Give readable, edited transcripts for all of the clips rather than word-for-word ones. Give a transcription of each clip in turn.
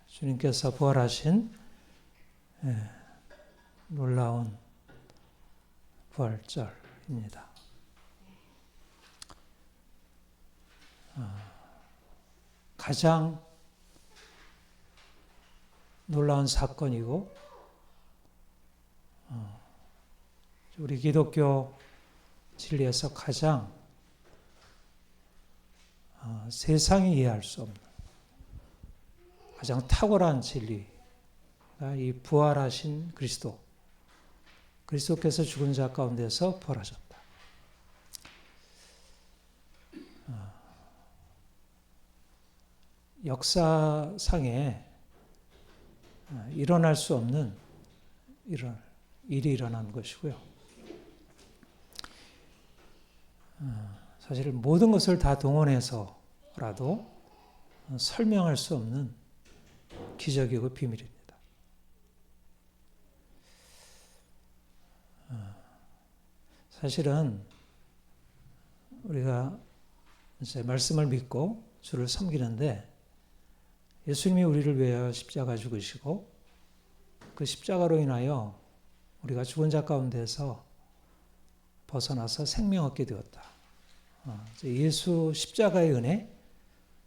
주님께서 부활하신 놀라운 부활절입니다. 가장 놀라운 사건이고 우리 기독교 진리에서 가장 세상이 이해할 수 없는 가장 탁월한 진리가 이 부활하신 그리스도께서 죽은 자 가운데서 부활하셨다. 역사상에 일어날 수 없는 이런 일이 일어난 것이고요. 사실 모든 것을 다 동원해서라도 설명할 수 없는 기적이고 비밀입니다. 사실은 우리가 이제 말씀을 믿고 주를 섬기는데 예수님이 우리를 위하여 십자가 죽으시고 그 십자가로 인하여 우리가 죽은 자 가운데서 벗어나서 생명 얻게 되었다. 예수 십자가의 은혜,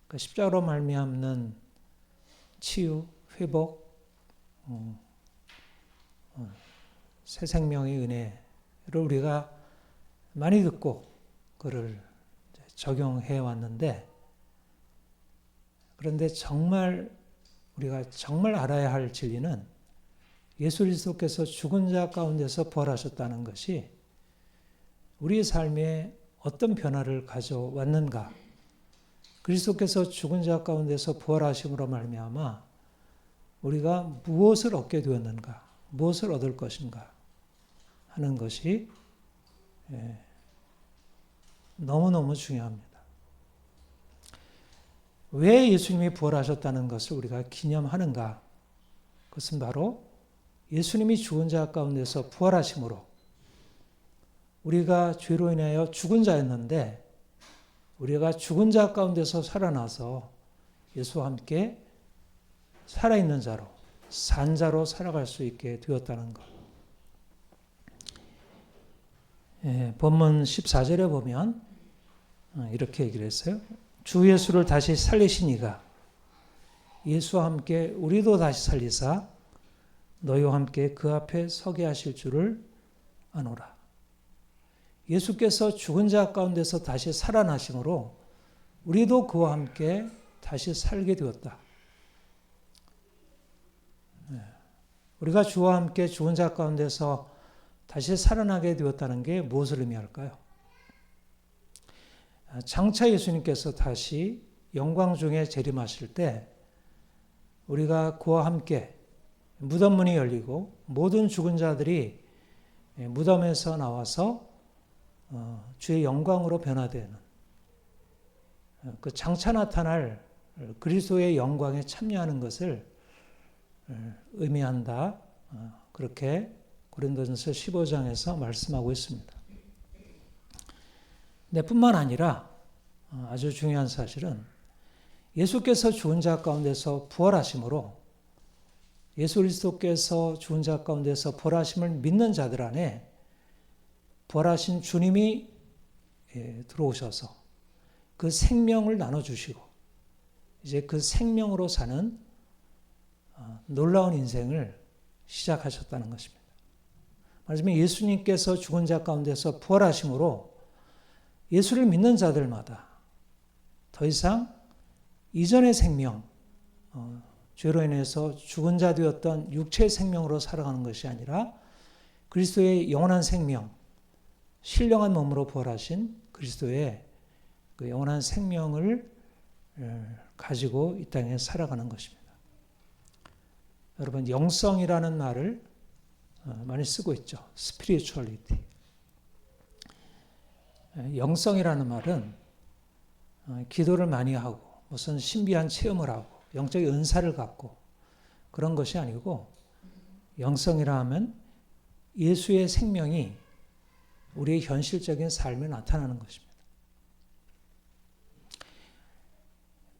그 십자가로 말미암는 치유, 회복, 새 생명의 은혜를 우리가 많이 듣고 그를 적용해 왔는데, 그런데 우리가 정말 알아야 할 진리는 예수 그리스도께서 죽은 자 가운데서 부활하셨다는 것이 우리의 삶에 어떤 변화를 가져왔는가, 그리스도께서 죽은 자 가운데서 부활하심으로 말미암아 우리가 무엇을 얻게 되었는가, 무엇을 얻을 것인가 하는 것이 너무너무 중요합니다. 왜 예수님이 부활하셨다는 것을 우리가 기념하는가? 그것은 바로 예수님이 죽은 자 가운데서 부활하심으로 우리가 죄로 인하여 죽은 자였는데 우리가 죽은 자 가운데서 살아나서 예수와 함께 살아있는 자로, 산 자로 살아갈 수 있게 되었다는 것. 본문 14절에 보면 이렇게 얘기를 했어요. 주 예수를 다시 살리신 이가 예수와 함께 우리도 다시 살리사 너희와 함께 그 앞에 서게 하실 줄을 아노라. 예수께서 죽은 자 가운데서 다시 살아나심으로 우리도 그와 함께 다시 살게 되었다. 우리가 주와 함께 죽은 자 가운데서 다시 살아나게 되었다는 게 무엇을 의미할까요? 장차 예수님께서 다시 영광 중에 재림하실 때 우리가 그와 함께 무덤 문이 열리고 모든 죽은 자들이 무덤에서 나와서 주의 영광으로 변화되는 그 장차 나타날 그리스도의 영광에 참여하는 것을 의미한다. 그렇게 고린도전서 15장에서 말씀하고 있습니다. 네, 뿐만 아니라 아주 중요한 사실은 예수께서 죽은 자 가운데서 부활하심으로 예수 그리스도께서 죽은 자 가운데서 부활하심을 믿는 자들 안에 부활하신 주님이 들어오셔서 그 생명을 나눠주시고 이제 그 생명으로 사는 놀라운 인생을 시작하셨다는 것입니다. 말하자면 예수님께서 죽은 자 가운데서 부활하심으로 예수를 믿는 자들마다 더 이상 이전의 생명, 죄로 인해서 죽은 자 되었던 육체의 생명으로 살아가는 것이 아니라 그리스도의 영원한 생명, 신령한 몸으로 부활하신 그리스도의 그 영원한 생명을 가지고 이 땅에 살아가는 것입니다. 여러분, 영성이라는 말을 많이 쓰고 있죠. spirituality. 영성이라는 말은 기도를 많이 하고 무슨 신비한 체험을 하고 영적인 은사를 갖고 그런 것이 아니고, 영성이라 하면 예수의 생명이 우리의 현실적인 삶에 나타나는 것입니다.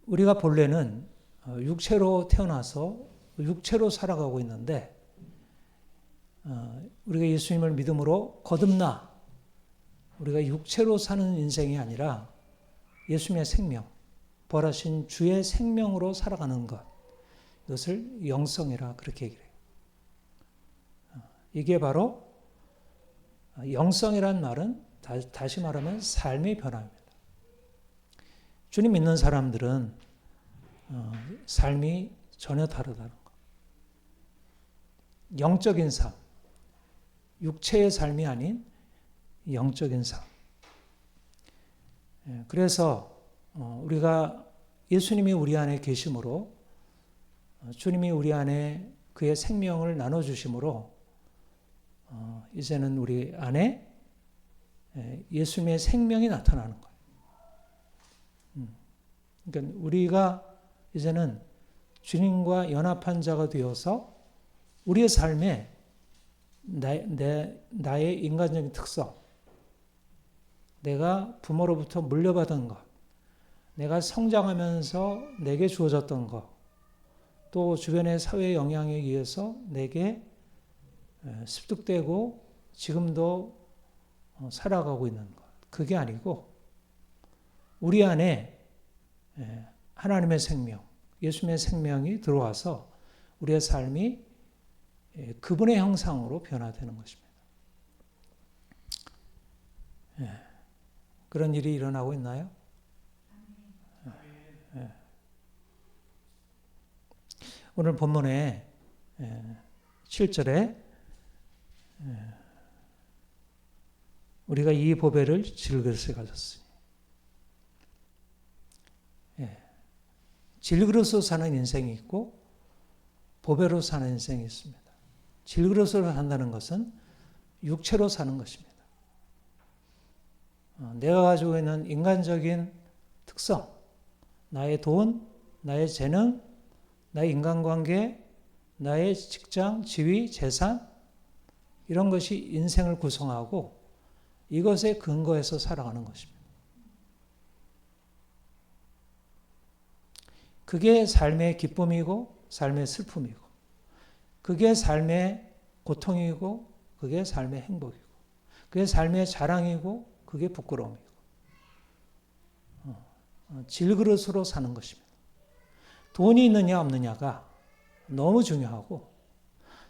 우리가 본래는 육체로 태어나서 육체로 살아가고 있는데 우리가 예수님을 믿음으로 거듭나 우리가 육체로 사는 인생이 아니라 예수님의 생명, 부활하신 주의 생명으로 살아가는 것, 이것을 영성이라 그렇게 얘기해요. 이게 바로 영성이란 말은 다시 말하면 삶의 변화입니다. 주님 믿는 사람들은 삶이 전혀 다르다는 것. 영적인 삶, 육체의 삶이 아닌 영적인 삶. 그래서 우리가 예수님이 우리 안에 계심으로 주님이 우리 안에 그의 생명을 나눠주심으로 이제는 우리 안에 예수님의 생명이 나타나는 거예요. 그러니까 우리가 이제는 주님과 연합한 자가 되어서 우리의 삶에 나의 인간적인 특성, 내가 부모로부터 물려받은 것, 내가 성장하면서 내게 주어졌던 것, 또 주변의 사회 영향에 의해서 내게 습득되고 지금도 살아가고 있는 것. 그게 아니고 우리 안에 하나님의 생명, 예수님의 생명이 들어와서 우리의 삶이 그분의 형상으로 변화되는 것입니다. 그런 일이 일어나고 있나요? 오늘 본문에 7절에 우리가 이 보배를 질그릇에 가졌으니 질그릇으로 사는 인생이 있고 보배로 사는 인생이 있습니다. 질그릇으로 산다는 것은 육체로 사는 것입니다. 내가 가지고 있는 인간적인 특성, 나의 돈, 나의 재능, 나의 인간관계, 나의 직장, 지위, 재산 이런 것이 인생을 구성하고 이것에 근거해서 살아가는 것입니다. 그게 삶의 기쁨이고 삶의 슬픔이고 그게 삶의 고통이고 그게 삶의 행복이고 그게 삶의 자랑이고 그게 부끄러움이고 질그릇으로 사는 것입니다. 돈이 있느냐 없느냐가 너무 중요하고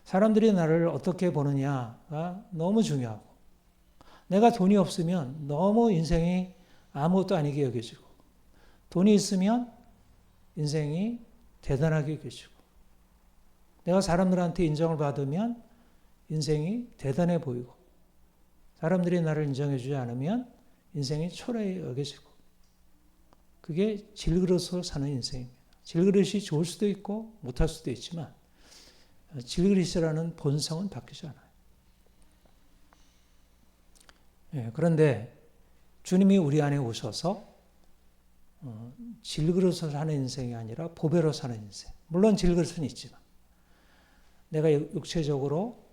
사람들이 나를 어떻게 보느냐가 너무 중요하고 내가 돈이 없으면 너무 인생이 아무것도 아니게 여겨지고 돈이 있으면 인생이 대단하게 여겨지고 내가 사람들한테 인정을 받으면 인생이 대단해 보이고 사람들이 나를 인정해 주지 않으면 인생이 초라해 여겨지고 그게 질그릇으로 사는 인생입니다. 질그릇이 좋을 수도 있고 못할 수도 있지만 질그릇이라는 본성은 바뀌지 않아요. 그런데 주님이 우리 안에 오셔서 질그릇으로 사는 인생이 아니라 보배로 사는 인생. 물론 질그릇은 있지만 내가 육체적으로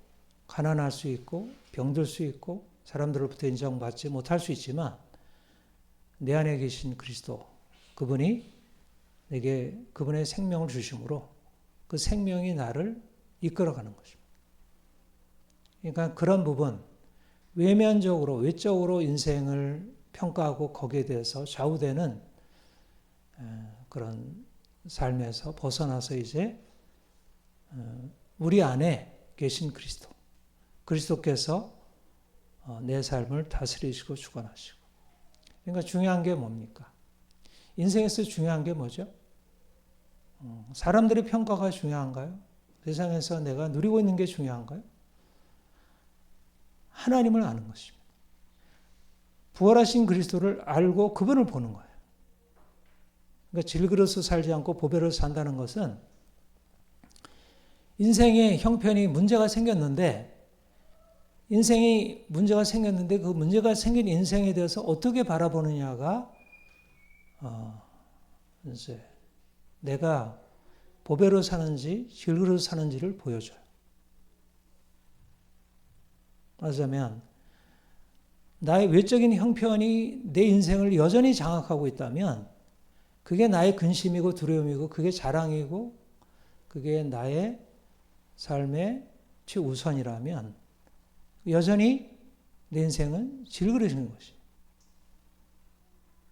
가난할 수 있고 병들 수 있고 사람들로부터 인정받지 못할 수 있지만 내 안에 계신 그리스도 그분이 내게 그분의 생명을 주심으로 그 생명이 나를 이끌어가는 것입니다. 그러니까 그런 부분 외면적으로 외적으로 인생을 평가하고 거기에 대해서 좌우되는 그런 삶에서 벗어나서 이제 우리 안에 계신 그리스도 그리스도께서 내 삶을 다스리시고 주관하시고 그러니까 중요한 게 뭡니까? 인생에서 중요한 게 뭐죠? 사람들의 평가가 중요한가요? 세상에서 내가 누리고 있는 게 중요한가요? 하나님을 아는 것입니다. 부활하신 그리스도를 알고 그분을 보는 거예요. 그러니까 질그릇으로 살지 않고 보배로 산다는 것은 인생의 형편이 문제가 생겼는데 그 문제가 생긴 인생에 대해서 어떻게 바라보느냐가 이제 내가 보배로 사는지 질그릇으로 사는지를 보여줘요. 말하자면 나의 외적인 형편이 내 인생을 여전히 장악하고 있다면 그게 나의 근심이고 두려움이고 그게 자랑이고 그게 나의 삶의 최우선이라면 여전히 내 인생은 질그릇인 것이에요.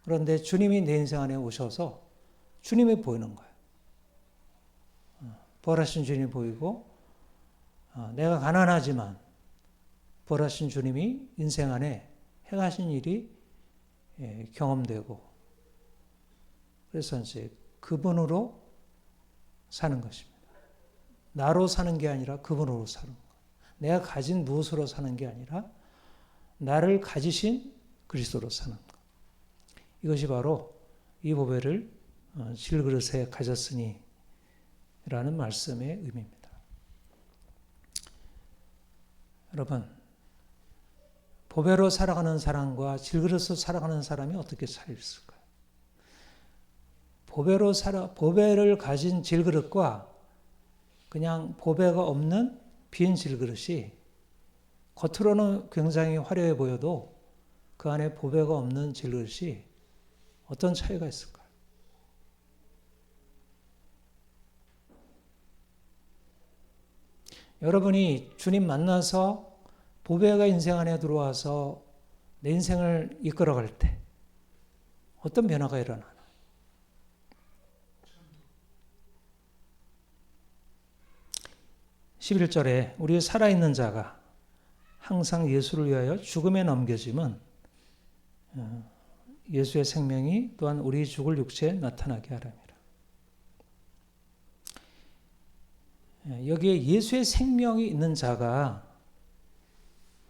그런데 주님이 내 인생 안에 오셔서 주님이 보이는 거예요. 부활하신 주님이 보이고 내가 가난하지만 부활하신 주님이 인생 안에 행하신 일이 경험되고 그래서 이제 그분으로 사는 것입니다. 나로 사는 게 아니라 그분으로 사는 것. 내가 가진 무엇으로 사는 게 아니라 나를 가지신 그리스도로 사는 것. 이것이 바로 이 보배를 질그릇에 가졌으니 라는 말씀의 의미입니다. 여러분, 보배로 살아가는 사람과 질그릇으로 살아가는 사람이 어떻게 차이있을까요? 보배를 가진 질그릇과 그냥 보배가 없는 빈 질그릇이 겉으로는 굉장히 화려해 보여도 그 안에 보배가 없는 질그릇이 어떤 차이가 있을까요? 여러분이 주님 만나서 보배가 인생 안에 들어와서 내 인생을 이끌어갈 때 어떤 변화가 일어나나? 11절에 우리 살아있는 자가 항상 예수를 위하여 죽음에 넘겨짐은 예수의 생명이 또한 우리 죽을 육체에 나타나게 하랍니다. 여기에 예수의 생명이 있는 자가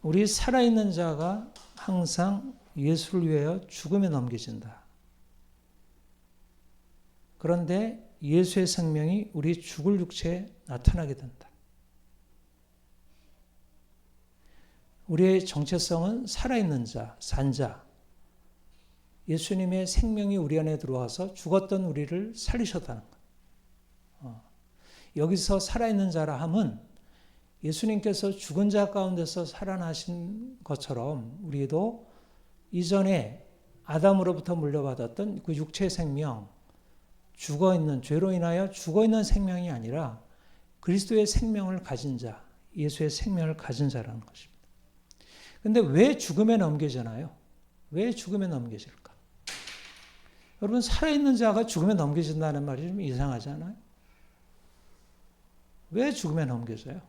우리 살아있는 자가 항상 예수를 위하여 죽음에 넘겨진다. 그런데 예수의 생명이 우리 죽을 육체에 나타나게 된다. 우리의 정체성은 살아있는 자, 산 자. 예수님의 생명이 우리 안에 들어와서 죽었던 우리를 살리셨다는 것. 여기서 살아있는 자라 함은 예수님께서 죽은 자 가운데서 살아나신 것처럼 우리도 이전에 아담으로부터 물려받았던 그 육체의 생명, 죽어있는, 죄로 인하여 죽어있는 생명이 아니라 그리스도의 생명을 가진 자, 예수의 생명을 가진 자라는 것입니다. 근데 왜 죽음에 넘겨지나요? 왜 죽음에 넘겨질까? 여러분, 살아있는 자가 죽음에 넘겨진다는 말이 좀 이상하지 않아요? 왜 죽음에 넘겨져요?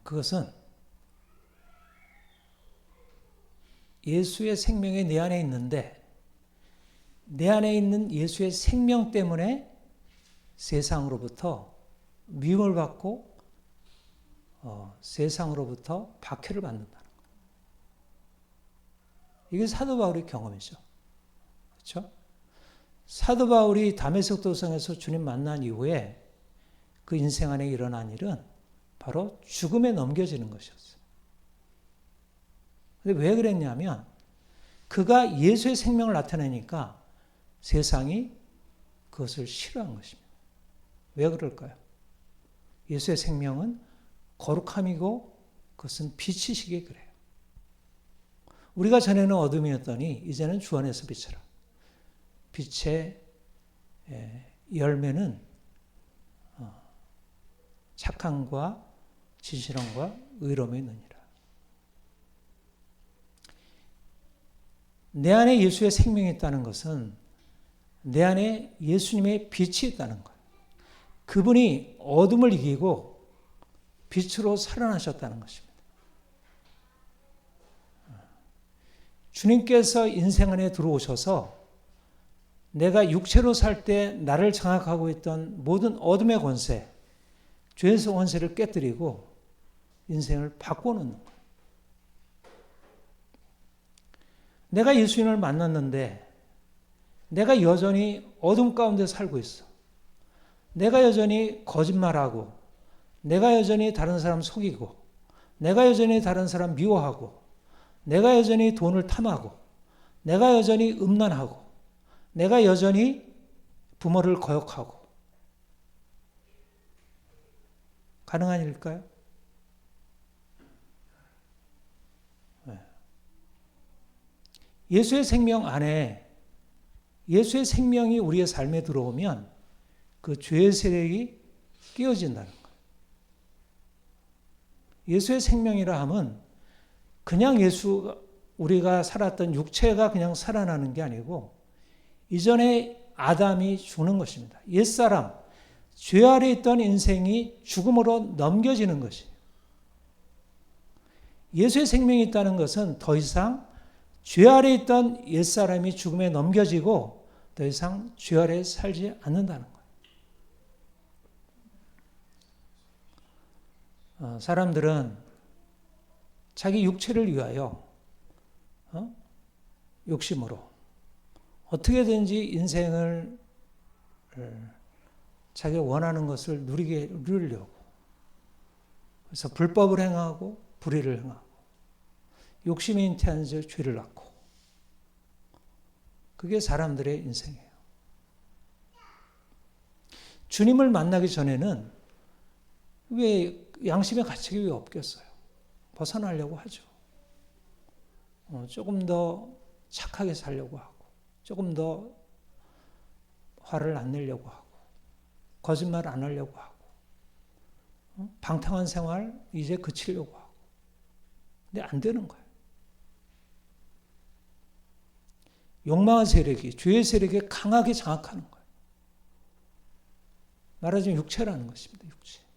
그것은 예수의 생명이 내 안에 있는데 내 안에 있는 예수의 생명 때문에 세상으로부터 미움을 받고 세상으로부터 박해를 받는다는 거예요. 이게 사도 바울의 경험이죠. 그렇죠? 사도 바울이 다메섹 도성에서 주님 만난 이후에 그 인생 안에 일어난 일은 바로 죽음에 넘겨지는 것이었어요. 근데 왜 그랬냐면 그가 예수의 생명을 나타내니까 세상이 그것을 싫어한 것입니다. 왜 그럴까요? 예수의 생명은 거룩함이고 그것은 빛이시기에 그래요. 우리가 전에는 어둠이었더니 이제는 주 안에서 빛이라. 빛의 열매는 착함과 진실함과 의로움이 있느니라. 내 안에 예수의 생명이 있다는 것은 내 안에 예수님의 빛이 있다는 거예요. 그분이 어둠을 이기고 빛으로 살아나셨다는 것입니다. 주님께서 인생 안에 들어오셔서 내가 육체로 살 때 나를 장악하고 있던 모든 어둠의 권세, 죄의 권세를 깨뜨리고 인생을 바꿔놓는 거예요. 내가 예수님을 만났는데 내가 여전히 어둠 가운데 살고 있어. 내가 여전히 거짓말하고 내가 여전히 다른 사람 속이고 내가 여전히 다른 사람 미워하고 내가 여전히 돈을 탐하고 내가 여전히 음란하고 내가 여전히 부모를 거역하고 가능한 일일까요? 네. 예수의 생명 안에 예수의 생명이 우리의 삶에 들어오면 그 죄의 세력이 깨어진다는 거예요. 예수의 생명이라 함은 그냥 우리가 살았던 육체가 그냥 살아나는 게 아니고 이전에 아담이 죽는 것입니다. 옛사람, 죄 아래 있던 인생이 죽음으로 넘겨지는 것이에요. 예수의 생명이 있다는 것은 더 이상 죄 아래 있던 옛사람이 죽음에 넘겨지고 더 이상 죄 아래 살지 않는다는 거예요. 사람들은 자기 육체를 위하여 욕심으로 어떻게든지 인생을 자기가 원하는 것을 누리려고 그래서 불법을 행하고 불의를 행하고 욕심이 잉태한 죄를 낳고 그게 사람들의 인생이에요. 주님을 만나기 전에는 왜 양심의 가책이 왜 없겠어요? 벗어나려고 하죠. 조금 더 착하게 살려고 하고 조금 더 화를 안 내려고 하고 거짓말 안 하려고 하고 방탕한 생활 이제 그치려고 하고 근데 안 되는 거예요. 욕망의 세력이 죄의 세력에 강하게 장악하는 거예요. 말하자면 육체라는 것입니다.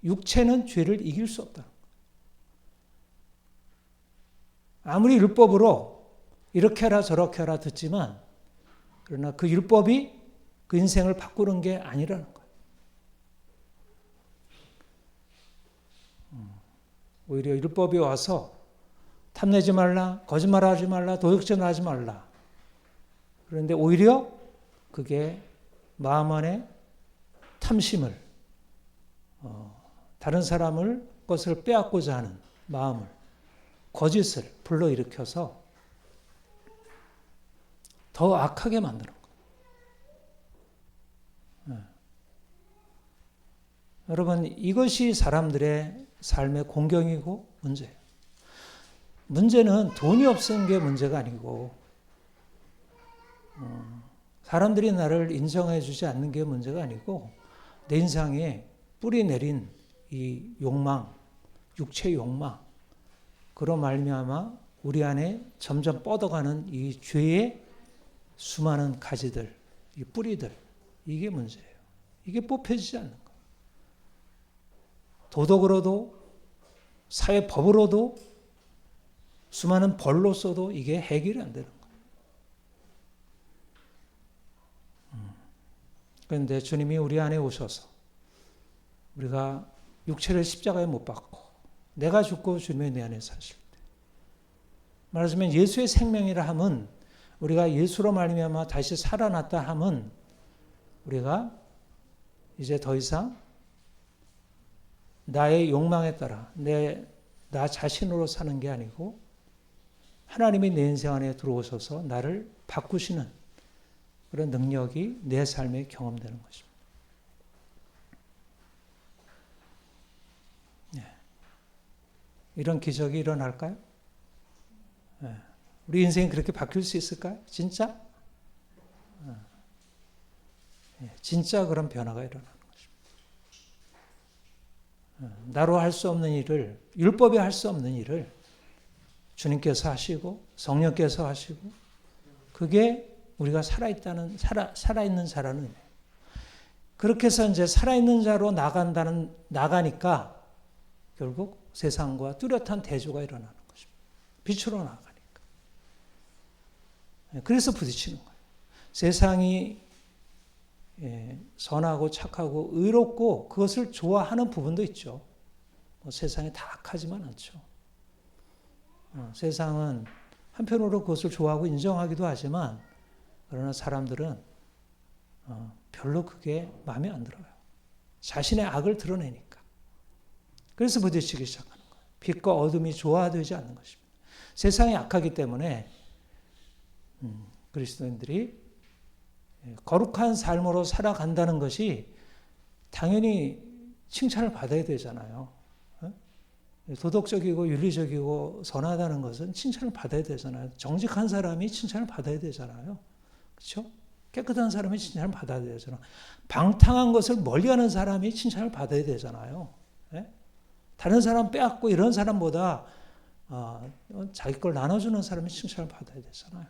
육체는 죄를 이길 수 없다는 거예요. 아무리 율법으로 이렇게 하라 저렇게 하라 듣지만 그러나 그 율법이 그 인생을 바꾸는 게 아니라는 거예요. 오히려 율법이 와서 탐내지 말라, 거짓말하지 말라, 도둑질하지 말라. 그런데 오히려 그게 마음 안에 탐심을 다른 사람을 것을 빼앗고자 하는 마음을 거짓을 불러일으켜서 더 악하게 만드는 거예요. 여러분 이것이 사람들의 삶의 공경이고 문제예요. 문제는 돈이 없은 게 문제가 아니고 사람들이 나를 인정해 주지 않는 게 문제가 아니고 내 인생에 뿌리 내린 이 욕망, 육체 욕망 그로 말미암아 우리 안에 점점 뻗어가는 이 죄의 수많은 가지들, 이 뿌리들 이게 문제예요. 이게 뽑혀지지 않는 거예요. 도덕으로도 사회법으로도 수많은 벌로서도 이게 해결이 안 되는 거예요. 그런데 주님이 우리 안에 오셔서 우리가 육체를 십자가에 못 박고 내가 죽고 주님이 내 안에 사실 때 말하자면 예수의 생명이라 함은 우리가 예수로 말미암아 다시 살아났다 함은 우리가 이제 더 이상 나의 욕망에 따라 나 자신으로 사는 게 아니고 하나님이 내 인생 안에 들어오셔서 나를 바꾸시는 그런 능력이 내 삶에 경험되는 것입니다. 네. 이런 기적이 일어날까요? 네. 우리 인생이 그렇게 바뀔 수 있을까요? 진짜? 네. 진짜 그런 변화가 일어나는 것입니다. 나로 할 수 없는 일을, 율법이 할 수 없는 일을 주님께서 하시고 성령께서 하시고 그게 우리가 살아있는 자라는 의미예요. 그렇게 해서 이제 살아있는 자로 나가니까 결국 세상과 뚜렷한 대조가 일어나는 것입니다. 빛으로 나가니까. 그래서 부딪히는 거예요. 세상이 선하고 착하고 의롭고 그것을 좋아하는 부분도 있죠. 세상이 다 악하지만 않죠. 세상은 한편으로 그것을 좋아하고 인정하기도 하지만 그러나 사람들은 별로 그게 마음에 안 들어요. 자신의 악을 드러내니까. 그래서 부딪히기 시작하는 거예요. 빛과 어둠이 조화되지 않는 것입니다. 세상이 악하기 때문에 그리스도인들이 거룩한 삶으로 살아간다는 것이 당연히 칭찬을 받아야 되잖아요. 도덕적이고 윤리적이고 선하다는 것은 칭찬을 받아야 되잖아요. 정직한 사람이 칭찬을 받아야 되잖아요. 그렇죠? 깨끗한 사람이 칭찬을 받아야 되잖아요. 방탕한 것을 멀리하는 사람이 칭찬을 받아야 되잖아요. 예? 다른 사람 빼앗고 이런 사람보다 자기 걸 나눠주는 사람이 칭찬을 받아야 되잖아요.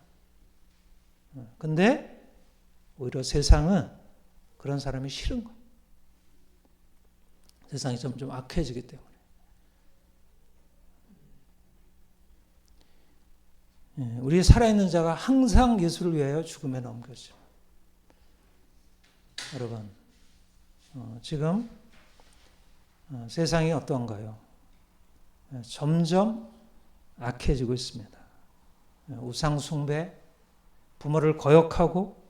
근데 오히려 세상은 그런 사람이 싫은 거예요. 세상이 점점 악해지기 때문에. 우리 살아있는 자가 항상 예수를 위하여 죽음에 넘겨져. 여러분, 지금 세상이 어떤가요? 점점 악해지고 있습니다. 우상 숭배, 부모를 거역하고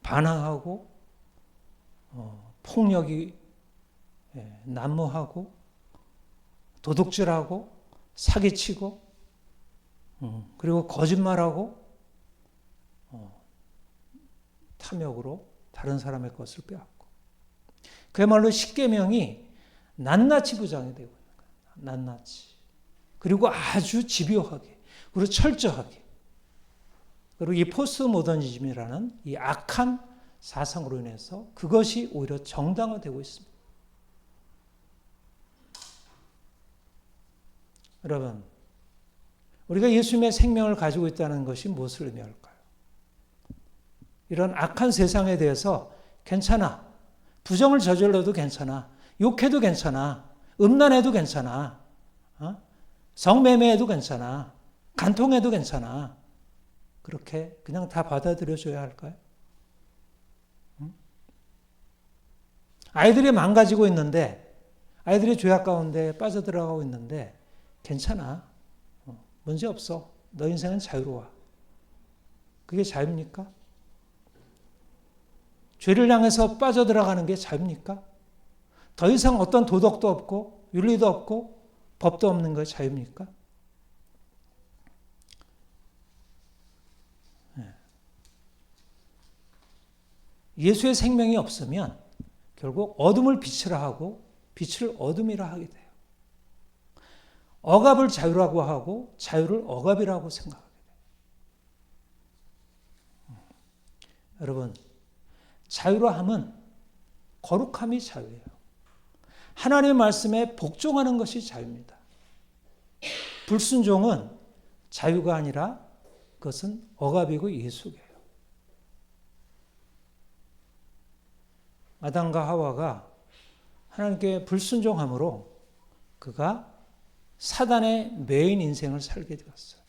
반항하고 폭력이 난무하고 도둑질하고 사기치고 그리고 거짓말하고 탐욕으로 다른 사람의 것을 빼앗고 그야말로 십계명이 낱낱이 부정이 되고 있는 거예요. 낱낱이. 그리고 아주 집요하게 그리고 철저하게 그리고 이 포스트 모더니즘이라는 이 악한 사상으로 인해서 그것이 오히려 정당화되고 있습니다. 여러분, 우리가 예수님의 생명을 가지고 있다는 것이 무엇을 의미할까요? 이런 악한 세상에 대해서 괜찮아. 부정을 저질러도 괜찮아. 욕해도 괜찮아. 음란해도 괜찮아. 성매매해도 괜찮아. 간통해도 괜찮아. 그렇게 그냥 다 받아들여줘야 할까요? 아이들이 망가지고 있는데, 아이들이 죄악 가운데 빠져들어가고 있는데 괜찮아. 문제 없어. 너 인생은 자유로워. 그게 자유입니까? 죄를 향해서 빠져들어가는 게 자유입니까? 더 이상 어떤 도덕도 없고 윤리도 없고 법도 없는 게 자유입니까? 예수의 생명이 없으면 결국 어둠을 빛이라 하고 빛을 어둠이라 하게 돼요. 억압을 자유라고 하고 자유를 억압이라고 생각하게 돼요. 여러분, 자유로함은 거룩함이 자유예요. 하나님의 말씀에 복종하는 것이 자유입니다. 불순종은 자유가 아니라 그것은 억압이고 예속이에요. 아담과 하와가 하나님께 불순종함으로 그가 사단의 매인 인생을 살게 되었어요.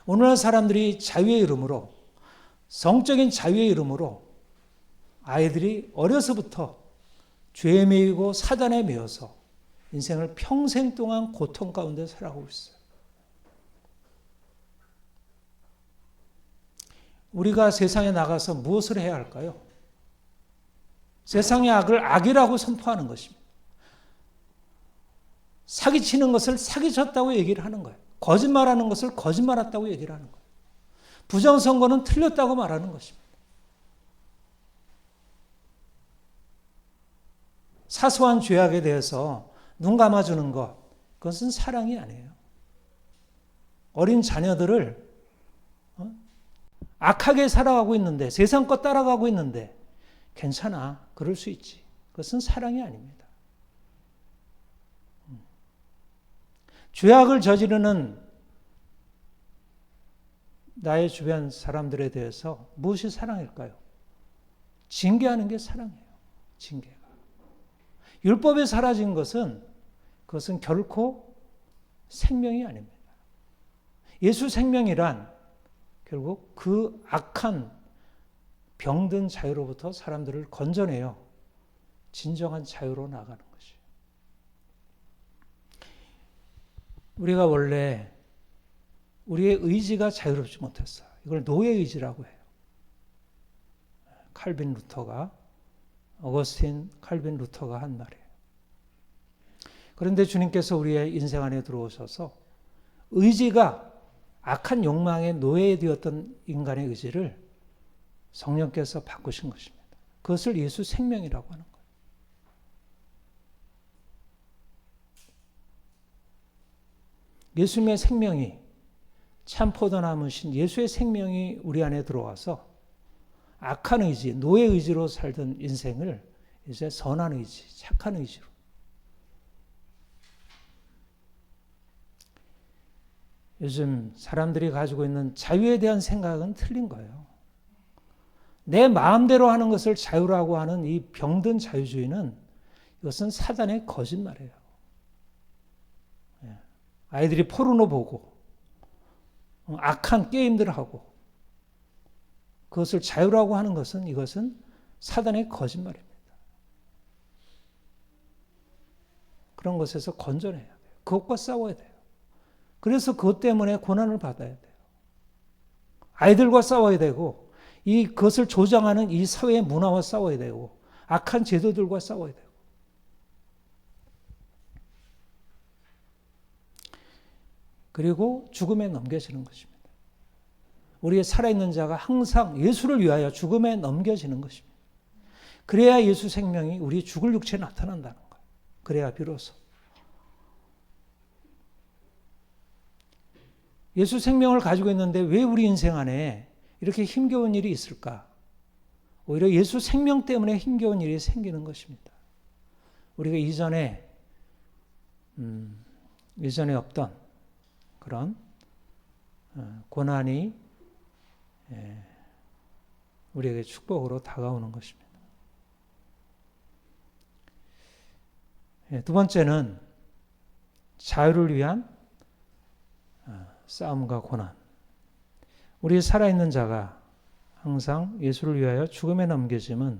오늘날 사람들이 자유의 이름으로, 성적인 자유의 이름으로 아이들이 어려서부터 죄에 매이고 사단에 매여서 인생을 평생 동안 고통 가운데 살아가고 있어요. 우리가 세상에 나가서 무엇을 해야 할까요? 세상의 악을 악이라고 선포하는 것입니다. 사기치는 것을 사기쳤다고 얘기를 하는 거예요. 거짓말하는 것을 거짓말했다고 얘기를 하는 거예요. 부정선거는 틀렸다고 말하는 것입니다. 사소한 죄악에 대해서 눈 감아주는 것, 그것은 사랑이 아니에요. 어린 자녀들을 악하게 살아가고 있는데, 세상 것 따라가고 있는데 괜찮아, 그럴 수 있지. 그것은 사랑이 아닙니다. 죄악을 저지르는 나의 주변 사람들에 대해서 무엇이 사랑일까요? 징계하는 게 사랑이에요. 징계가. 율법에 사라진 것은 그것은 결코 생명이 아닙니다. 예수 생명이란 결국 그 악한 병든 자유로부터 사람들을 건져내어 진정한 자유로 나가는 것이에요. 우리가 원래 우리의 의지가 자유롭지 못했어요. 이걸 노예의지라고 해요. 칼빈 루터가, 어거스틴 칼빈 루터가 한 말이에요. 그런데 주님께서 우리의 인생 안에 들어오셔서 의지가 악한 욕망의 노예되었던 인간의 의지를 성령께서 바꾸신 것입니다. 그것을 예수 생명이라고 하는 거예요. 예수님의 생명이 참 포도나무신 예수의 생명이 우리 안에 들어와서 악한 의지, 노예 의지로 살던 인생을 이제 선한 의지, 착한 의지로. 요즘 사람들이 가지고 있는 자유에 대한 생각은 틀린 거예요. 내 마음대로 하는 것을 자유라고 하는 이 병든 자유주의는 이것은 사단의 거짓말이에요. 아이들이 포르노 보고 악한 게임들을 하고 그것을 자유라고 하는 것은 이것은 사단의 거짓말입니다. 그런 것에서 건져내야 돼요. 그것과 싸워야 돼요. 그래서 그것 때문에 고난을 받아야 돼요. 아이들과 싸워야 되고 그것을 조장하는 이 사회의 문화와 싸워야 되고 악한 제도들과 싸워야 되고 그리고 죽음에 넘겨지는 것입니다. 우리의 살아있는 자가 항상 예수를 위하여 죽음에 넘겨지는 것입니다. 그래야 예수 생명이 우리 죽을 육체에 나타난다는 거예요. 그래야 비로소. 예수 생명을 가지고 있는데 왜 우리 인생 안에 이렇게 힘겨운 일이 있을까? 오히려 예수 생명 때문에 힘겨운 일이 생기는 것입니다. 우리가 이전에 없던 그런 고난이 우리에게 축복으로 다가오는 것입니다. 두 번째는 자유를 위한 싸움과 고난. 우리 살아있는 자가 항상 예수를 위하여 죽음에 넘겨짐은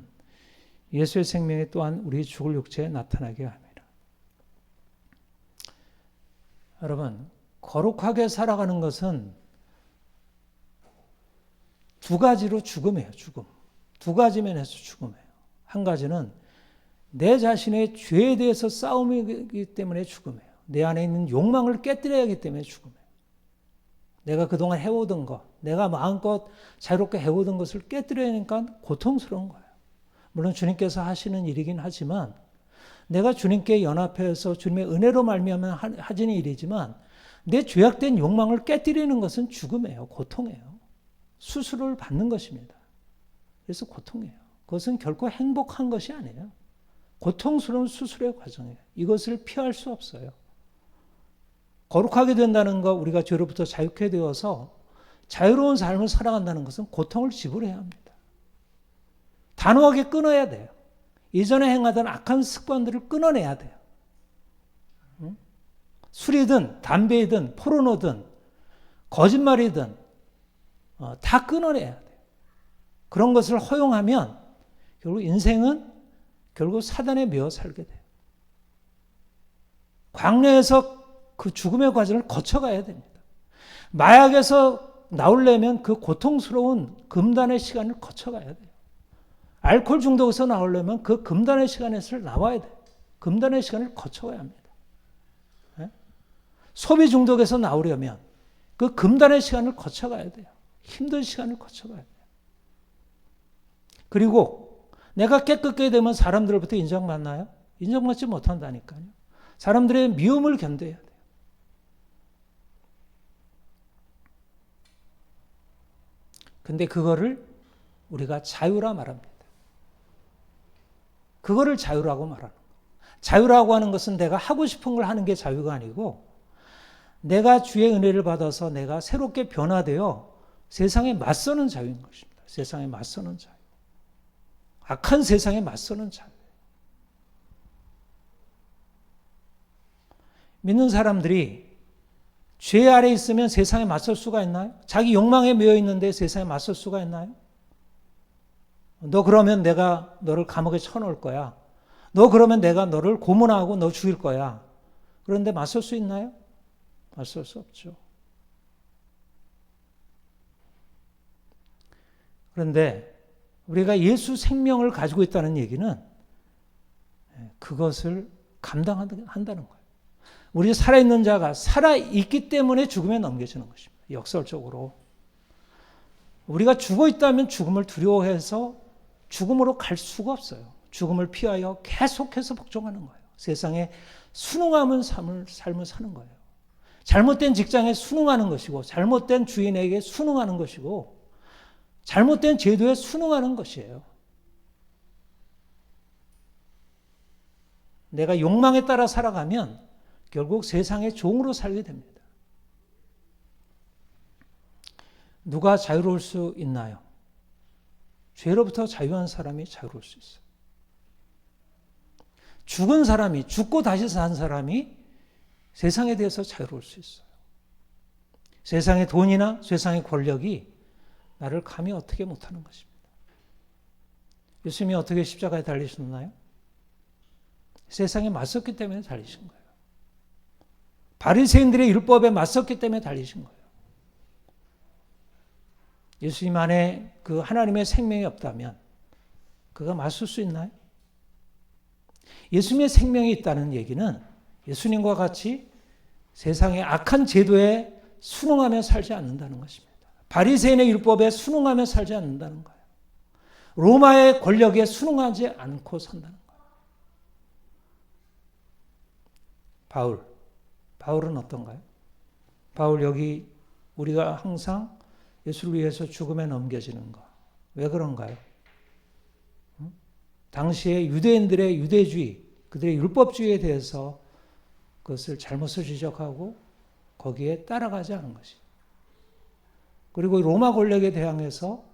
예수의 생명이 또한 우리 죽을 육체에 나타나게 합니다. 여러분, 거룩하게 살아가는 것은 두 가지로 죽음이에요. 죽음. 두 가지 면에서 죽음이에요. 한 가지는 내 자신의 죄에 대해서 싸움이기 때문에 죽음이에요. 내 안에 있는 욕망을 깨뜨려야 하기 때문에 죽음이에요. 내가 그동안 해오던 것, 내가 마음껏 자유롭게 해오던 것을 깨뜨려야 하니까 고통스러운 거예요. 물론 주님께서 하시는 일이긴 하지만 내가 주님께 연합해서 주님의 은혜로 말미암아 하시는 일이지만 내 죄악된 욕망을 깨뜨리는 것은 죽음이에요. 고통이에요. 수술을 받는 것입니다. 그래서 고통이에요. 그것은 결코 행복한 것이 아니에요. 고통스러운 수술의 과정이에요. 이것을 피할 수 없어요. 거룩하게 된다는 것, 우리가 죄로부터 자유케 되어서 자유로운 삶을 살아간다는 것은 고통을 지불해야 합니다. 단호하게 끊어야 돼요. 이전에 행하던 악한 습관들을 끊어내야 돼요. 술이든 담배이든 포르노든 거짓말이든 다 끊어내야 돼요. 그런 것을 허용하면 결국 인생은 결국 사단에 매어 살게 돼요. 광야에서 그 죽음의 과정을 거쳐가야 됩니다. 마약에서 나오려면 그 고통스러운 금단의 시간을 거쳐가야 돼요. 알코올 중독에서 나오려면 그 금단의 시간에서 나와야 돼요. 금단의 시간을 거쳐가야 합니다. 소비 중독에서 나오려면 그 금단의 시간을 거쳐가야 돼요. 힘든 시간을 거쳐가야 돼요. 그리고 내가 깨끗게 되면 사람들로부터 인정받나요? 인정받지 못한다니까요. 사람들의 미움을 견뎌야 돼요. 근데 그거를 우리가 자유라 말합니다. 그거를 자유라고 말하는 거예요. 자유라고 하는 것은 내가 하고 싶은 걸 하는 게 자유가 아니고 내가 주의 은혜를 받아서 내가 새롭게 변화되어 세상에 맞서는 자유인 것입니다. 세상에 맞서는 자유. 악한 세상에 맞서는 자유. 믿는 사람들이 죄 아래 있으면 세상에 맞설 수가 있나요? 자기 욕망에 매여 있는데 세상에 맞설 수가 있나요? 너 그러면 내가 너를 감옥에 쳐놓을 거야. 너 그러면 내가 너를 고문하고 너 죽일 거야. 그런데 맞설 수 있나요? 맞설 수 없죠. 그런데 우리가 예수 생명을 가지고 있다는 얘기는 그것을 감당한다는 거예요. 우리 살아있는 자가 살아있기 때문에 죽음에 넘겨지는 것입니다. 역설적으로. 우리가 죽어 있다면 죽음을 두려워해서 죽음으로 갈 수가 없어요. 죽음을 피하여 계속해서 복종하는 거예요. 세상에 순응하는 삶을 사는 거예요. 잘못된 직장에 순응하는 것이고 잘못된 주인에게 순응하는 것이고 잘못된 제도에 순응하는 것이에요. 내가 욕망에 따라 살아가면 결국 세상의 종으로 살게 됩니다. 누가 자유로울 수 있나요? 죄로부터 자유한 사람이 자유로울 수 있어요. 죽은 사람이, 죽고 다시 산 사람이 세상에 대해서 자유로울 수 있어요. 세상의 돈이나 세상의 권력이 나를 감히 어떻게 못하는 것입니다. 예수님이 어떻게 십자가에 달리셨나요? 세상에 맞섰기 때문에 달리신 거예요. 바리새인들의 율법에 맞섰기 때문에 달리신 거예요. 예수님 안에 그 하나님의 생명이 없다면 그가 맞설 수 있나요? 예수님의 생명이 있다는 얘기는 예수님과 같이 세상의 악한 제도에 순응하며 살지 않는다는 것입니다. 바리새인의 율법에 순응하며 살지 않는다는 거예요. 로마의 권력에 순응하지 않고 산다는 거예요. 바울은 어떤가요? 바울 여기 우리가 항상 예수를 위해서 죽음에 넘겨지는 거. 왜 그런가요? 당시에 유대인들의 유대주의, 그들의 율법주의에 대해서 그것을 잘못을 지적하고 거기에 따라가지 않은 것이. 그리고 로마 권력에 대항해서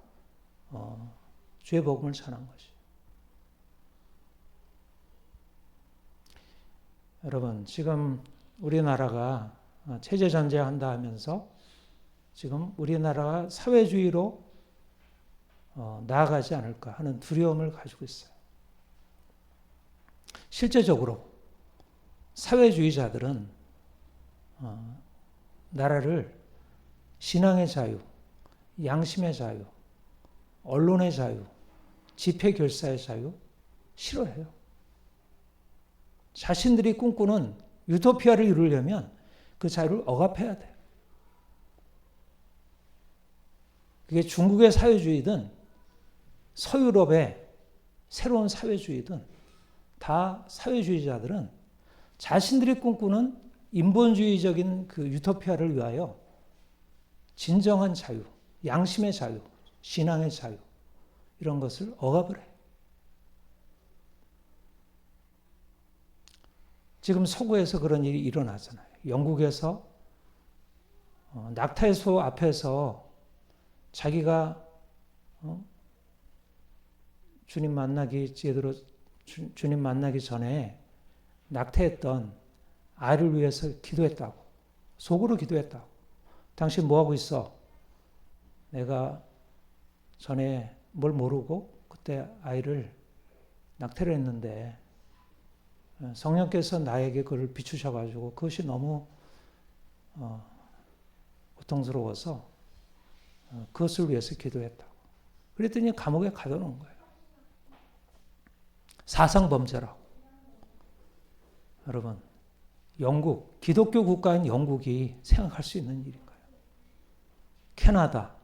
주의 복음을 전한 것이. 여러분, 지금 우리나라가 체제전쟁한다 하면서 지금 우리나라가 사회주의로 나아가지 않을까 하는 두려움을 가지고 있어요. 실제적으로 사회주의자들은 나라를 신앙의 자유, 양심의 자유, 언론의 자유, 집회 결사의 자유 싫어해요. 자신들이 꿈꾸는 유토피아를 이루려면 그 자유를 억압해야 돼요. 그게 중국의 사회주의든 서유럽의 새로운 사회주의든 다 사회주의자들은 자신들이 꿈꾸는 인본주의적인 그 유토피아를 위하여 진정한 자유, 양심의 자유, 신앙의 자유 이런 것을 억압을 해요. 지금 서구에서 그런 일이 일어나잖아요. 영국에서 낙타의소 앞에서 자기가 주님 만나기 제대로 주님 만나기 전에 낙태했던 아이를 위해서 기도했다고. 속으로 기도했다고. 당신 뭐하고 있어? 내가 전에 뭘 모르고 그때 아이를 낙태를 했는데 성령께서 나에게 그걸 비추셔가지고 그것이 너무 고통스러워서 그것을 위해서 기도했다고. 그랬더니 감옥에 가둬놓은 거예요. 사상범죄라고. 여러분, 영국, 기독교 국가인 영국이 생각할 수 있는 일인가요? 캐나다,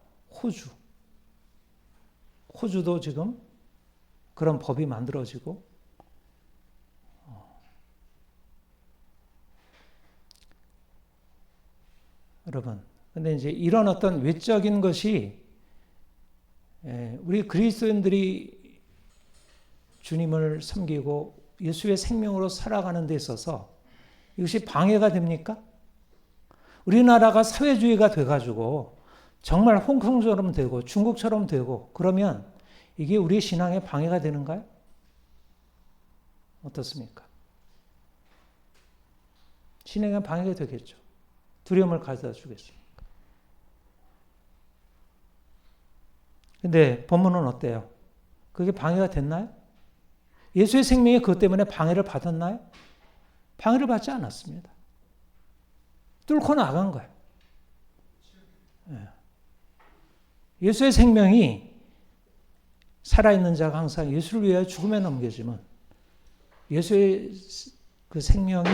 호주도 지금 그런 법이 만들어지고 여러분, 근데 이제 이런 어떤 외적인 것이 우리 그리스도인들이 주님을 섬기고 예수의 생명으로 살아가는 데 있어서 이것이 방해가 됩니까? 우리나라가 사회주의가 돼가지고 정말 홍콩처럼 되고 중국처럼 되고 그러면 이게 우리 신앙에 방해가 되는가요? 어떻습니까? 신앙에 방해가 되겠죠. 두려움을 가져다 주겠습니까? 근데 본문은 어때요? 그게 방해가 됐나요? 예수의 생명이 그것 때문에 방해를 받았나요? 방해를 받지 않았습니다. 뚫고 나간 거예요. 예수의 생명이 살아있는 자가 항상 예수를 위하여 죽음에 넘겨지면 예수의 그 생명이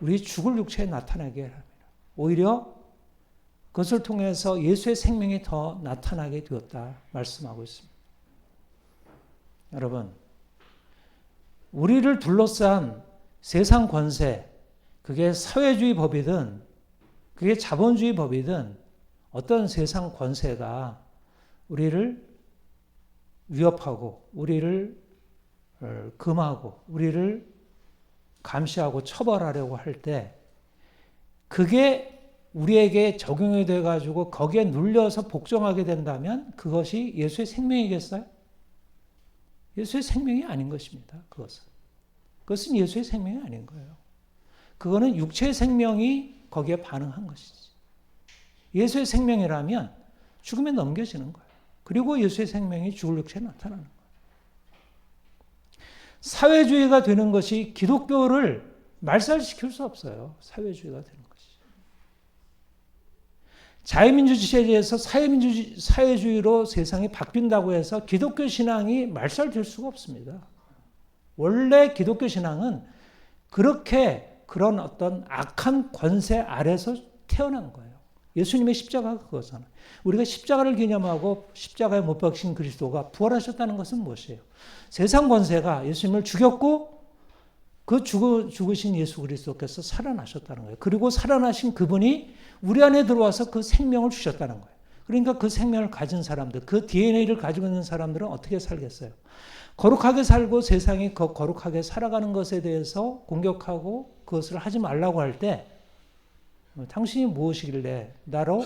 우리 죽을 육체에 나타나게 합니다. 오히려 그것을 통해서 예수의 생명이 더 나타나게 되었다 말씀하고 있습니다. 여러분, 우리를 둘러싼 세상 권세, 그게 사회주의 법이든 그게 자본주의 법이든 어떤 세상 권세가 우리를 위협하고 우리를 금하고 우리를 감시하고 처벌하려고 할 때 그게 우리에게 적용이 돼가지고 거기에 눌려서 복종하게 된다면 그것이 예수의 생명이겠어요? 예수의 생명이 아닌 것입니다. 그것은 예수의 생명이 아닌 거예요. 그거는 육체의 생명이 거기에 반응한 것이지. 예수의 생명이라면 죽음에 넘겨지는 거예요. 그리고 예수의 생명이 죽을 육체에 나타나는 거예요. 사회주의가 되는 것이 기독교를 말살시킬 수 없어요. 사회주의가 되는 것이. 자유민주주의에서 사회주의로 세상이 바뀐다고 해서 기독교 신앙이 말살될 수가 없습니다. 원래 기독교 신앙은 그런 어떤 악한 권세 아래서 태어난 거예요. 예수님의 십자가가 그거잖아요. 우리가 십자가를 기념하고 십자가에 못 박힌 그리스도가 부활하셨다는 것은 무엇이에요? 세상 권세가 예수님을 죽였고 그 죽으신 예수 그리스도께서 살아나셨다는 거예요. 그리고 살아나신 그분이 우리 안에 들어와서 그 생명을 주셨다는 거예요. 그러니까 그 생명을 가진 사람들, 그 DNA를 가지고 있는 사람들은 어떻게 살겠어요? 거룩하게 살고 세상이 거룩하게 살아가는 것에 대해서 공격하고 그것을 하지 말라고 할 때 당신이 무엇이길래 나로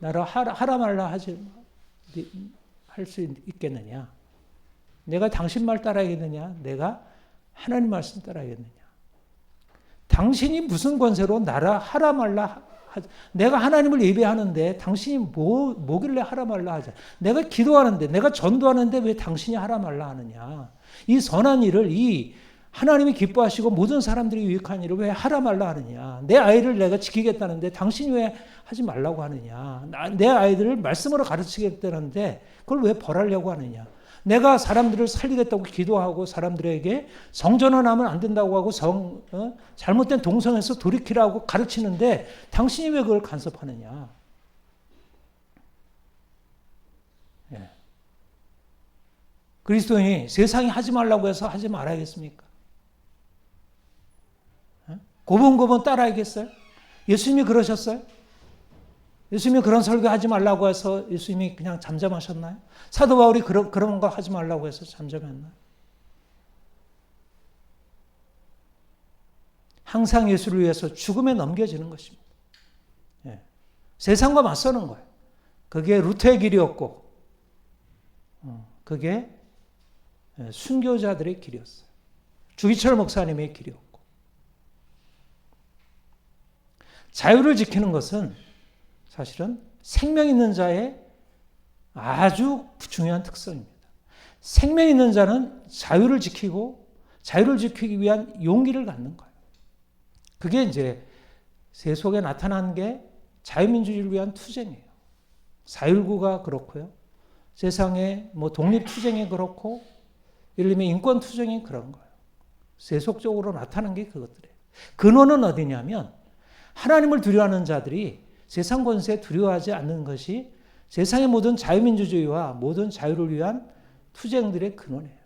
하라 말라 할 수 있겠느냐? 내가 당신 말 따라야겠느냐? 내가 하나님 말씀 따라야겠느냐? 당신이 무슨 권세로 나라 하라 말라 내가 하나님을 예배하는데 당신이 뭐길래 하라 말라 하자. 내가 기도하는데 내가 전도하는데 왜 당신이 하라 말라 하느냐. 이 선한 일을 이 하나님이 기뻐하시고 모든 사람들이 유익한 일을 왜 하라 말라 하느냐. 내 아이를 내가 지키겠다는데 당신이 왜 하지 말라고 하느냐. 내 아이들을 말씀으로 가르치겠다는데 그걸 왜 벌하려고 하느냐. 내가 사람들을 살리겠다고 기도하고 사람들에게 성전환하면 안 된다고 하고 잘못된 동성에서 돌이키라고 가르치는데 당신이 왜 그걸 간섭하느냐. 예. 그리스도인이 세상이 하지 말라고 해서 하지 말아야겠습니까? 예? 고분고분 따라야겠어요? 예수님이 그러셨어요? 예수님이 그런 설교하지 말라고 해서 예수님이 그냥 잠잠하셨나요? 사도 바울이 그런 거 하지 말라고 해서 잠잠했나요? 항상 예수를 위해서 죽음에 넘겨지는 것입니다. 예. 세상과 맞서는 거예요. 그게 루터의 길이었고 그게 순교자들의 길이었어요. 주기철 목사님의 길이었고 자유를 지키는 것은 사실은 생명 있는 자의 아주 중요한 특성입니다. 생명 있는 자는 자유를 지키고 자유를 지키기 위한 용기를 갖는 거예요. 그게 이제 세속에 나타난 게 자유민주주의를 위한 투쟁이에요. 4.19가 그렇고요. 세상에 독립투쟁이 그렇고 예를 들면 인권투쟁이 그런 거예요. 세속적으로 나타난 게 그것들이에요. 근원은 어디냐면 하나님을 두려워하는 자들이 세상 권세에 두려워하지 않는 것이 세상의 모든 자유민주주의와 모든 자유를 위한 투쟁들의 근원이에요.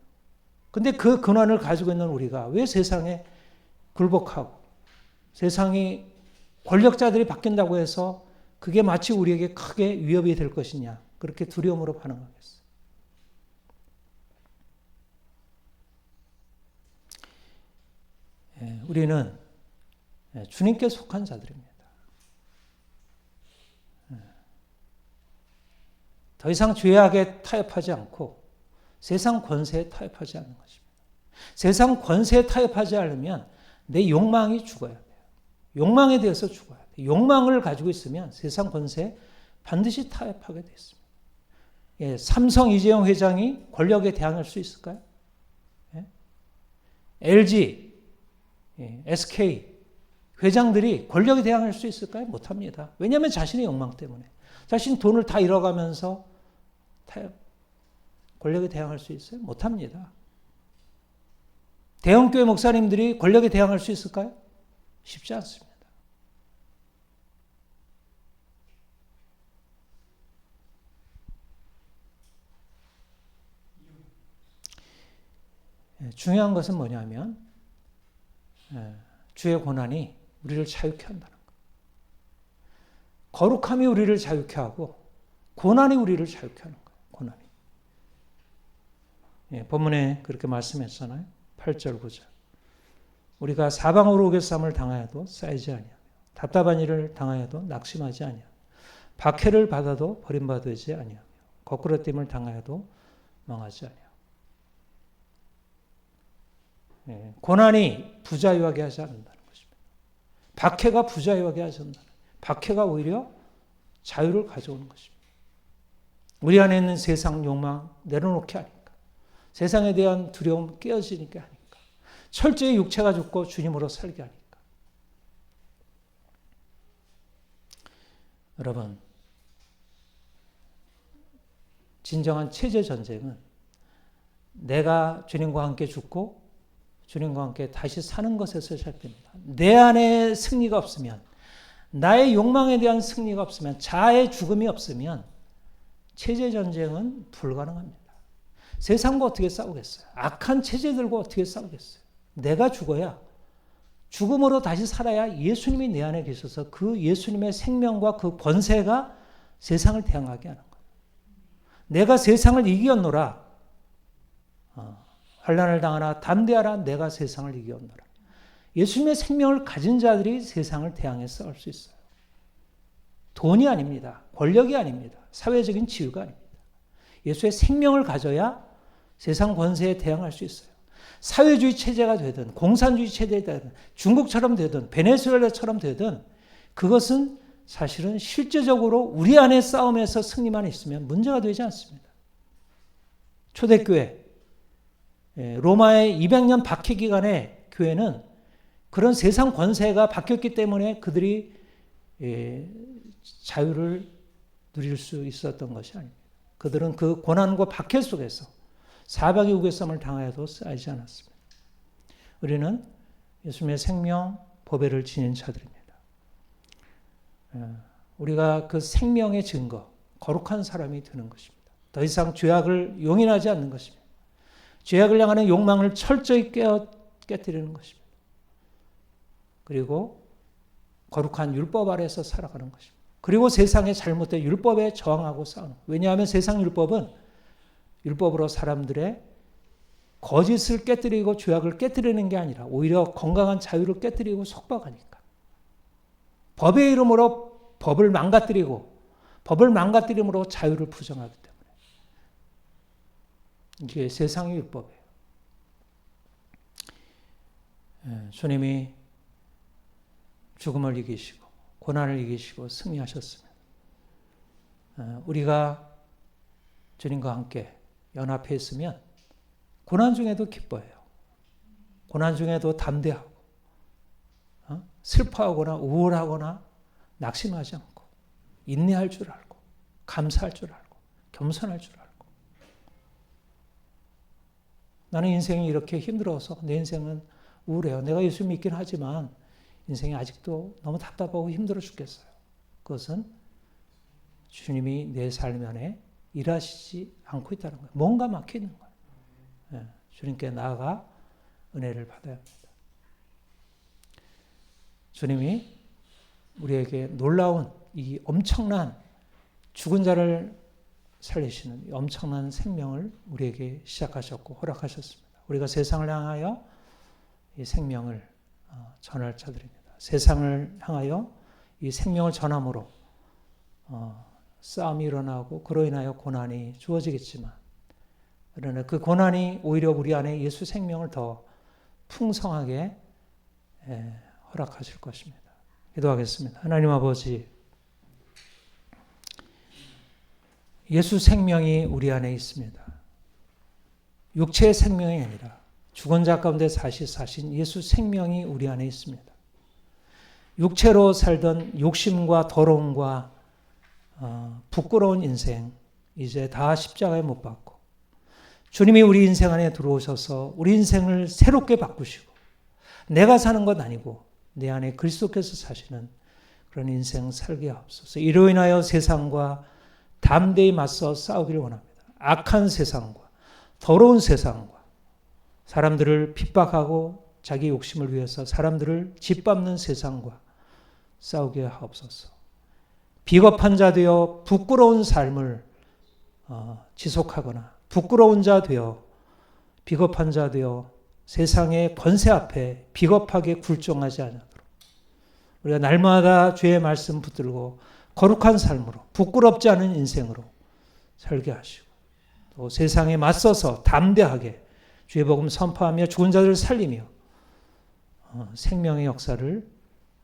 그런데 그 근원을 가지고 있는 우리가 왜 세상에 굴복하고 세상이 권력자들이 바뀐다고 해서 그게 마치 우리에게 크게 위협이 될 것이냐 그렇게 두려움으로 반응하겠어요. 우리는 주님께 속한 자들입니다. 더 이상 죄악에 타협하지 않고 세상 권세에 타협하지 않는 것입니다. 세상 권세에 타협하지 않으면 내 욕망이 죽어야 돼요. 욕망에 대해서 죽어야 돼요. 욕망을 가지고 있으면 세상 권세에 반드시 타협하게 되어 있습니다. 예, 삼성 이재용 회장이 권력에 대항할 수 있을까요? 예? LG, SK 회장들이 권력에 대항할 수 있을까요? 못합니다. 왜냐하면 자신의 욕망 때문에. 자신 돈을 다 잃어가면서 권력에 대항할 수 있어요? 못합니다. 대형교회 목사님들이 권력에 대항할 수 있을까요? 쉽지 않습니다. 중요한 것은 뭐냐면 주의 고난이 우리를 자유케 한다는 것. 거룩함이 우리를 자유케 하고 고난이 우리를 자유케 하는 거예요. 고난이. 예, 본문에 그렇게 말씀했잖아요. 8절 9절. 우리가 사방으로 오개쌈을 당하여도 쌓이지 아니하며 답답한 일을 당하여도 낙심하지 아니하며 박해를 받아도 버림받지 아니하며 거꾸로 됨을 당하여도 망하지 아니하며. 예, 고난이 부자유하게 하지 않는다는 것입니다. 박해가 부자유하게 하지 않는다는, 박해가 오히려 자유를 가져오는 것입니다. 우리 안에 있는 세상 욕망 내려놓게 하니까, 세상에 대한 두려움 깨어지니까 하니까, 철저히 육체가 죽고 주님으로 살게 하니까. 여러분, 진정한 체제 전쟁은 내가 주님과 함께 죽고 주님과 함께 다시 사는 것에서 시작됩니다. 내 안에 승리가 없으면, 나의 욕망에 대한 승리가 없으면, 자아의 죽음이 없으면 체제 전쟁은 불가능합니다. 세상과 어떻게 싸우겠어요? 악한 체제들과 어떻게 싸우겠어요? 내가 죽어야, 죽음으로 다시 살아야 예수님이 내 안에 계셔서 그 예수님의 생명과 그 권세가 세상을 대항하게 하는 거예요. 내가 세상을 이기었노라. 환난을 당하나 담대하라. 내가 세상을 이기었노라. 예수님의 생명을 가진 자들이 세상을 대항해 싸울 수 있어요. 돈이 아닙니다. 권력이 아닙니다. 사회적인 지위가 아닙니다. 예수의 생명을 가져야 세상 권세에 대항할 수 있어요. 사회주의 체제가 되든 공산주의 체제가 되든 중국처럼 되든 베네수엘라처럼 되든 그것은 사실은 실제적으로 우리 안의 싸움에서 승리만 있으면 문제가 되지 않습니다. 초대교회, 로마의 200년 박해 기간에 교회는 그런 세상 권세가 바뀌었기 때문에 그들이 자유를 누릴 수 있었던 것이 아닙니다. 그들은 그 고난과 박해 속에서 사박의 우겨쌈을 당하여도 쌓이지 않았습니다. 우리는 예수님의 생명, 보배를 지닌 자들입니다. 우리가 그 생명의 증거, 거룩한 사람이 되는 것입니다. 더 이상 죄악을 용인하지 않는 것입니다. 죄악을 향하는 욕망을 철저히 깨뜨리는 것입니다. 그리고 거룩한 율법 아래에서 살아가는 것입니다. 그리고 세상의 잘못된 율법에 저항하고 싸우는 거예요. 왜냐하면 세상 율법은 율법으로 사람들의 거짓을 깨뜨리고 죄악을 깨뜨리는 게 아니라 오히려 건강한 자유를 깨뜨리고 속박하니까. 법의 이름으로 법을 망가뜨리고 법을 망가뜨림으로 자유를 부정하기 때문에. 이게 세상의 율법이에요. 주님이 죽음을 이기시고 고난을 이기시고 승리하셨습니다. 우리가 주님과 함께 연합해 있으면 고난 중에도 기뻐해요. 고난 중에도 담대하고 슬퍼하거나 우울하거나 낙심하지 않고 인내할 줄 알고 감사할 줄 알고 겸손할 줄 알고. 나는 인생이 이렇게 힘들어서 내 인생은 우울해요. 내가 예수 믿긴 하지만 인생이 아직도 너무 답답하고 힘들어 죽겠어요. 그것은 주님이 내 삶 안에 일하시지 않고 있다는 거예요. 뭔가 막혀 있는 거예요. 주님께 나아가 은혜를 받아야 합니다. 주님이 우리에게 놀라운 이 엄청난 죽은 자를 살리시는 엄청난 생명을 우리에게 시작하셨고 허락하셨습니다. 우리가 세상을 향하여 이 생명을 전할 자들입니다. 세상을 향하여 이 생명을 전함으로 싸움이 일어나고 그로 인하여 고난이 주어지겠지만 그러나 그 고난이 오히려 우리 안에 예수 생명을 더 풍성하게 허락하실 것입니다. 기도하겠습니다. 하나님 아버지, 예수 생명이 우리 안에 있습니다. 육체의 생명이 아니라 죽은 자 가운데 다시 사신 예수 생명이 우리 안에 있습니다. 육체로 살던 욕심과 더러움과 부끄러운 인생 이제 다 십자가에 못 박고 주님이 우리 인생 안에 들어오셔서 우리 인생을 새롭게 바꾸시고 내가 사는 것 아니고 내 안에 그리스도께서 사시는 그런 인생 살게 하옵소서. 이로 인하여 세상과 담대히 맞서 싸우기를 원합니다. 악한 세상과 더러운 세상과 사람들을 핍박하고 자기 욕심을 위해서 사람들을 짓밟는 세상과 싸우게 하옵소서. 비겁한 자 되어 부끄러운 삶을 지속하거나 부끄러운 자 되어 비겁한 자 되어 세상의 권세 앞에 비겁하게 굴종하지 않도록 우리가 날마다 주의 말씀 붙들고 거룩한 삶으로 부끄럽지 않은 인생으로 살게 하시고 또 세상에 맞서서 담대하게 주의 복음 선포하며 죽은 자들을 살리며 생명의 역사를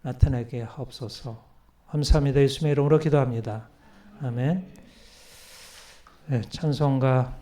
나타내게 하옵소서. 감사합니다. 예수님의 이름으로 기도합니다. 아멘. 네, 찬송가